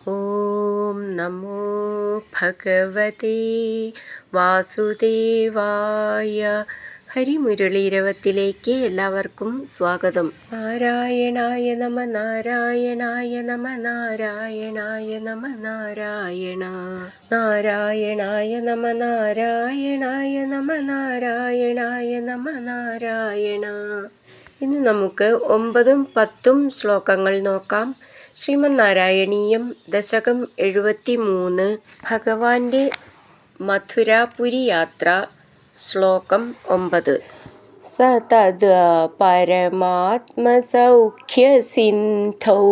ഓം നമോ ഭഗവതേ വാസുദേവായ. ഹരിമുരളീരവത്തിലേക്ക് എല്ലാവർക്കും സ്വാഗതം. നാരായണായ നമ നാരായണായ നമ നാരായണായ നമ നാരായണ നാരായണായ നമ നാരായണായ നമ നാരായണായ നമ നാരായണ. ഇന്ന് നമുക്ക് 9ഉം 10ഉം ശ്ലോകങ്ങൾ നോക്കാം. ശ്രീമന്നാരായണീയം ദശകം 73 ഭഗവാന്റെ മഥുരാപുരി യാത്ര. ശ്ലോകം 9. സ തദ് പരമാത്മസൗഖ്യസിന്ധൗ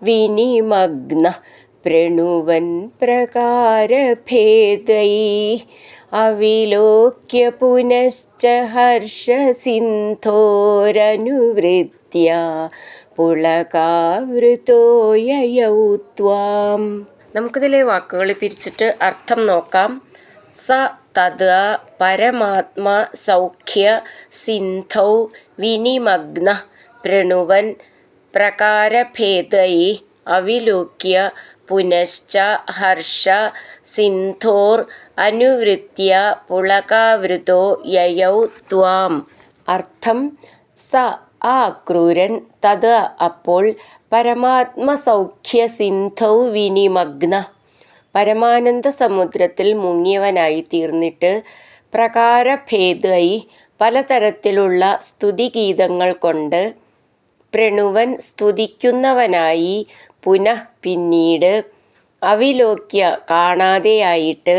വിനിമഗ്നഃ പ്രണുവൻ പ്രകാരഭേദൈഃ അവിലോക്യ പുനശ്ച ഹർഷസിന്ധോരനുവൃത്യ പുളകാവൃതോ യയൗ ത്വാം. നമുക്കിതിലെ വാക്കുകൾ പിരിച്ചിട്ട് അർത്ഥം നോക്കാം. സ തദ് പരമാത്മാ സൗഖ്യ സിന്ധൗ വിനിമഗ്നഃ പ്രണുവൻ പ്രകാരഭേദൈഃ അവിലോക്യ പുനശ്ച ഹർഷ സിന്ധോർ അനുവൃത്യ പുളകാവൃതോ യയൗ ത്വാം. അർത്ഥം: സ ആ ക്രൂരൻ, തത് അപ്പോൾ, പരമാത്മസൗഖ്യ സിന്ധൗ വിനിമഗ്നഃ പരമാനന്ദ സമുദ്രത്തിൽ മുങ്ങിയവനായി തീർന്നിട്ട്, പ്രകാരഭേദൈ പലതരത്തിലുള്ള സ്തുതിഗീതങ്ങൾ കൊണ്ട്, പ്രണുവൻ സ്തുതിക്കുന്നവനായി, പുനഃ പിന്നീട്, അവിലോക്യ കാണാതെയായിട്ട്,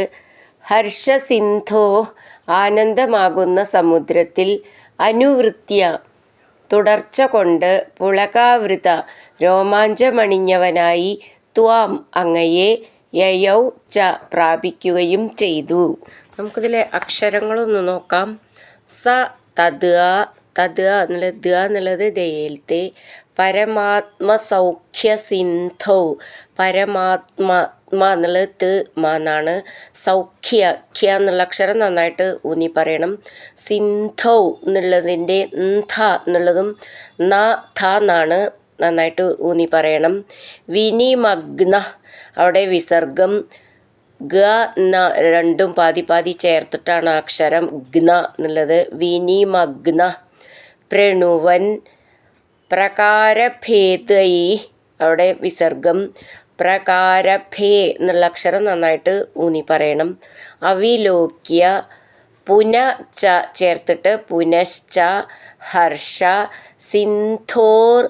ഹർഷസിന്ധോ ആനന്ദമാകുന്ന സമുദ്രത്തിൽ, അനുവൃത്യ തുടർച്ച കൊണ്ട്, പുളകാവൃത രോമാഞ്ചമണിഞ്ഞവനായി, ത്വാം അങ്ങയെ, യയൗ ച പ്രാപിക്കുകയും ചെയ്തു. നമുക്കിതിലെ അക്ഷരങ്ങളൊന്ന് നോക്കാം. സ തദ് തദ് എന്നുള്ളത് ദ എന്നുള്ളത് ദയിലത്തെ, പരമാത്മസൗഖ്യ സിന്ധൗ പരമാത്മ എന്നുള്ളത് ത് എന്നാണ്. സൗഖ്യ ഖ്യ എന്നുള്ള അക്ഷരം നന്നായിട്ട് ഊന്നി പറയണം. സിന്ധൗ എന്നുള്ളതിൻ്റെ ഥ എന്നുള്ളതും ന ഥ എന്നാണ്, നന്നായിട്ട് ഊന്നി പറയണം. വിനിമഗ്ന അവിടെ വിസർഗം ഗ ന രണ്ടും പാതി പാതി ചേർത്തിട്ടാണ് അക്ഷരം ഗ്ന എന്നുള്ളത്. വിനിമഗ്ന. പ്രണുവൻ പ്രകാരഭേദൈ അവിടെ വിസർഗം പ്രകാരഭേ എന്നുള്ള അക്ഷരം നന്നായിട്ട് ഊന്നി പറയണം. അവിലോക്യ പുന ച ചേർത്തിട്ട് പുനശ്ച ഹർഷ സിന്ധോർ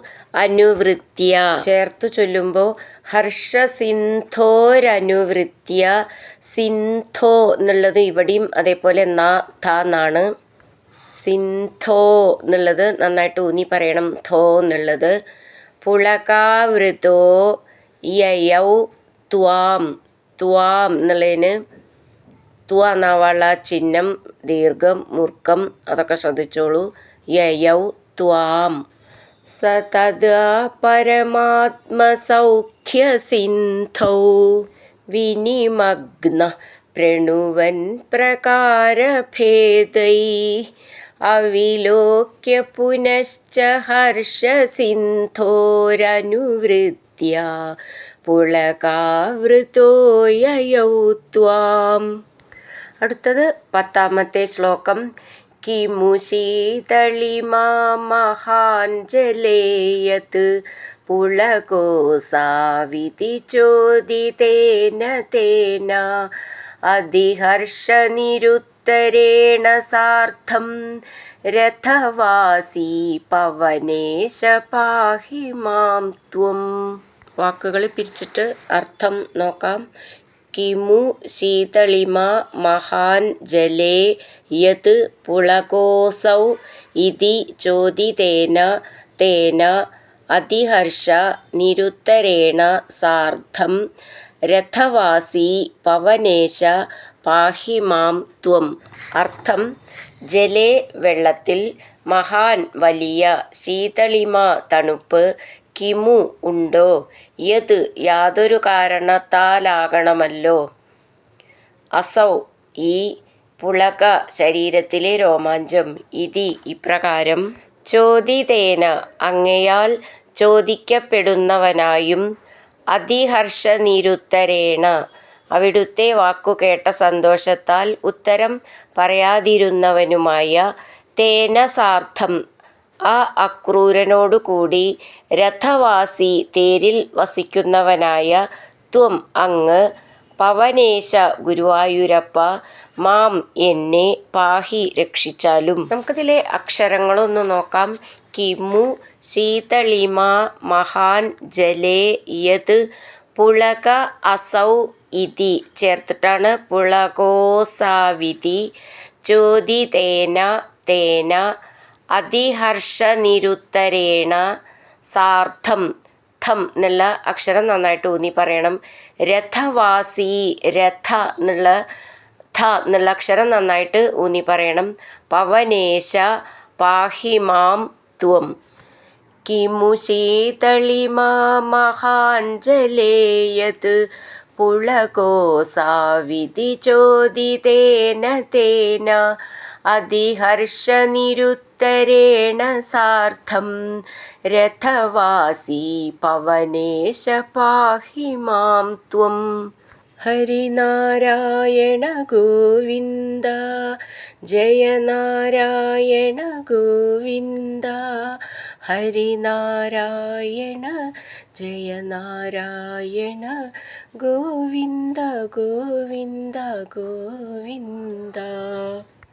അനുവൃത്യ ചേർത്ത് ചൊല്ലുമ്പോൾ ഹർഷസിന്ധോരനുവൃത്യ. സിന്ധോ എന്നുള്ളത് ഇവിടെയും അതേപോലെ ന ഥ എന്നാണ്. സിന്ധോ എന്നുള്ളത് നന്നായിട്ട് ഊന്നി പറയണം. ഥോ എന്നുള്ളത്. പുളകാവൃതോ യയൗ ത്വാം. ത്വാം എന്നുള്ളതിന് ത്വ എന്നാവാനുള്ള ചിഹ്നം, ദീർഘം, മുർക്കം അതൊക്കെ ശ്രദ്ധിച്ചോളൂ. യയൗ ത്വാം. സ തദ് പരമാത്മസൗഖ്യ സിന്ധൗ വിനിമഗ്നഃ പ്രണുവൻ പ്രകാരഭേദൈഃ അവിലോക്യ പുനശ്ച ഹർഷസിന്ധോരനുവൃത്യ പുളകാവൃതോ യയൗ ത്വാം. അടുത്തത് 10ാമത്തെ ശ്ലോകം. കിമു ശീതളിമാ മഹാഞ്ജലേയത് പുളകോസാവിതി ചോദിതേന തേന അതിഹർഷനിരുത്തരേണ സാർദ്ധം രഥവാസി പവനേശ പാഹി മാം ത്വം. വാക്കുകൾ പിരിച്ചിട്ട് അർത്ഥം നോക്കാം. കിമു ശീതളിമാ മഹാൻ ജലേ യത് പുളകോസൗ ഇതി ചോദിതേന തേന അതിഹർഷ നിരുത്തരേണ സാർദ്ധം രഥവാസി പവനേശ പാഹി മാം ത്വം. അർത്ഥം: ജലേ വെള്ളത്തിൽ, മഹാൻ വലിയ, ശീതളിമ തണുപ്പ്, കിമു ഉണ്ടോ, യത് യാതൊരു കാരണത്താലാകണമല്ലോ, അസൗ ഈ, പുളക ശരീരത്തിലെ രോമാഞ്ചം, ഇതി ഇപ്രകാരം, ചോദിതേന അങ്ങയാൽ ചോദിക്കപ്പെടുന്നവനായും, അതിഹർഷനിരുത്തരേണ അവിടുത്തെ വാക്കു കേട്ട സന്തോഷത്താൽ ഉത്തരം പറയാതിരുന്നവനുമായ തേന സാർത്ഥം ആ അക്രൂരനോടുകൂടി രഥവാസി തേരിൽ വസിക്കുന്നവനായ ത്വം അങ്ങ് പവനേശ ഗുരുവായൂരപ്പ മാം എന്നെ പാഹി രക്ഷിച്ചാലും. നമുക്കിതിലെ അക്ഷരങ്ങളൊന്ന് നോക്കാം. കിമു ശീതളിമ മഹാൻ ജലേ യത് പുളക അസൗ ഇതി ചേർത്തിട്ടാണ് പുളകോസാവിധി ചോദിതേന തേന അതിഹർഷനിരുത്തരേണ സാർത്ഥം ഥം എന്നുള്ള അക്ഷരം നന്നായിട്ട് ഊന്നി പറയണം. രഥവാസി രഥ എന്നുള്ള ഥ എന്നുള്ള അക്ഷരം നന്നായിട്ട് ഊന്നി പറയണം. പവനേശ പാഹിമാം ത്വം കിമു ശീതളിമാ മഹാൻ ജലേയത് പുളകോസാവിധി ചോദിതേന തേന അതിഹർഷനിരുത്തരേണ സാർത്ഥം രഥവാസി പവനേശ പാഹി മാം ത്വം. ഹരിനാരായണ ഗോവിന്ദ ജയ നാരായണ ഗോവിന്ദ ഹരിനാരായണ ജയ നാരായണ ഗോവിന്ദ ഗോവിന്ദ ഗോവിന്ദ.